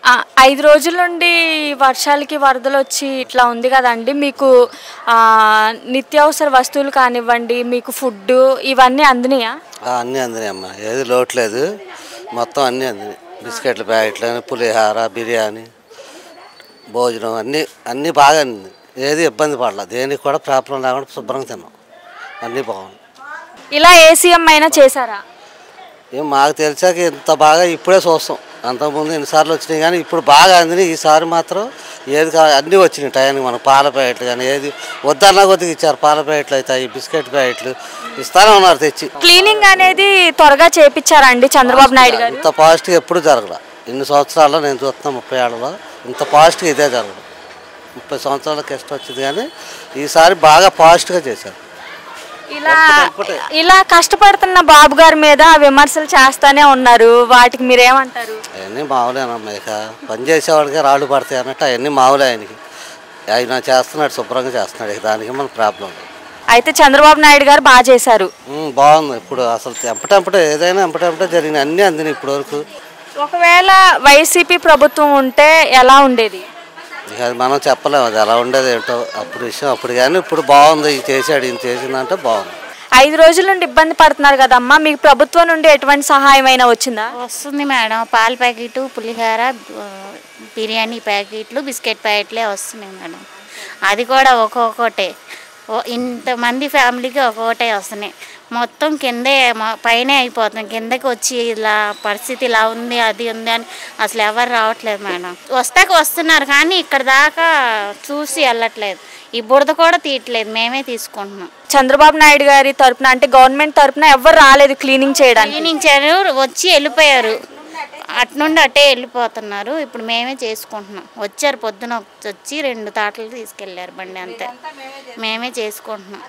ఆ! 5 రోజుల నుండి వర్షాలకి వరదలొచ్చి ఇట్లా ఉంది గదండీ! మీకు నిత్యావసర వస్తువులు కానివ్వండి, మీకు ఫుడ్డు ఇవన్నీ అందినియా? అన్నీ అందినాయమ్మా. ఏది లోటు లేదు. మొత్తం అన్నీ అందినాయి. బిస్కెట్ల ప్యాకెట్లని, పులిహోర, బిర్యానీ, భోజనం అన్నీ అన్నీ బాగా అందినాయి. ఏది ఇబ్బంది పడలా. దేనికి కూడా ప్రాబ్లం లేకుండా శుభ్రంగా తిన్నాం. అన్నీ బాగున్నాయి. ఇలా ఏ సీఎం అయినా చేశారా? మాకు తెలిసాక ఇంత బాగా ఇప్పుడే చూస్తాం. అంతకుముందు ఎన్నిసార్లు వచ్చినాయి కానీ ఇప్పుడు బాగా అందినాయి. ఈసారి మాత్రం ఏది అన్నీ వచ్చినాయి టయానికి. మన పాల ప్యాకెట్లు కానీ ఏది వద్దన్నా కొద్దిగా ఇచ్చారు. పాల ప్యాకెట్లు అవుతాయి, బిస్కెట్ ప్యాకెట్లు ఇస్తానే ఉన్నారు తెచ్చి. క్లీనింగ్ అనేది త్వరగా చేపించారా అండి చంద్రబాబు నాయుడు గారు? ఇంత పాజిటివ్గా ఎప్పుడు జరగదు. ఇన్ని సంవత్సరాల్లో నేను చూస్తున్నా 30 ఏళ్ళలో ఇంత పాజిటివ్గా ఇదే జరగదు. 30 సంవత్సరాలకు ఇష్టం వచ్చింది కానీ ఈసారి బాగా పాజిటివ్గా చేశారు. ఇలా కష్టపడుతున్న బాబు గారి మీద విమర్శలు చేస్తానే ఉన్నారు. వాటికి మీరేమంటారు? అవన్నీ మామూలేనమ్మా. ఇక పని చేసేవాడికి రాళ్ళు పడతాయి అన్నట్టు అవన్నీ మామూలే. ఆయన చేస్తున్నాడు, శుభ్రంగా చేస్తున్నాడు. ఇక దానికి మన ప్రాబ్లం. అయితే చంద్రబాబు నాయుడు గారు బాగా చేశారు. బాగుంది. ఇప్పుడు అసలు ఎంపటెంపటే ఏదైనా ఎంపటెంపటే జరిగినాయి. అన్నీ అందినాయి ఇప్పటి వరకు. ఒకవేళ వైసీపీ ప్రభుత్వం ఉంటే ఎలా ఉండేది? ఇక అది మనం చెప్పలేము. అది ఎలా ఉండేది ఏంటో అప్పుడు విషయం అప్పుడు. కానీ ఇప్పుడు బాగుంది. ఇది చేశాడు, ఈయన చేసిందంటే బాగుంది. 5 రోజుల నుండి ఇబ్బంది పడుతున్నారు కదమ్మా, మీకు ప్రభుత్వం నుండి ఎటువంటి సహాయం అయినా వచ్చిందా? వస్తుంది మేడం. పాల ప్యాకెట్, పులిహోర, బిర్యానీ ప్యాకెట్లు, బిస్కెట్ ప్యాకెట్లే వస్తున్నాయి మేడం. అది కూడా ఒక్కొక్కటే. ఇంతమంది ఫ్యామిలీకి ఒక్కొక్కటే వస్తున్నాయి. మొత్తం కిందే పైనే అయిపోతుంది. కిందకి వచ్చి ఇలా పరిస్థితి ఇలా ఉంది, అది ఉంది అని అసలు ఎవరు రావట్లేదు మేడం. వస్తున్నారు కానీ ఇక్కడ దాకా చూసి వెళ్ళట్లేదు. ఈ బురద కూడా తీయట్లేదు, మేమే తీసుకుంటున్నాం. చంద్రబాబు నాయుడు గారి తరపున అంటే గవర్నమెంట్ తరపున ఎవరు రాలేదు క్లీనింగ్ చేయడానికి? క్లీనింగ్ చేయరు, వచ్చి వెళ్ళిపోయారు. అట్నుండి అట్టే వెళ్ళిపోతున్నారు. ఇప్పుడు మేమే చేసుకుంటున్నాం. వచ్చారు పొద్దున వచ్చి 2 తాటలు తీసుకెళ్ళారు బండి, అంతే. మేమే చేసుకుంటున్నాం.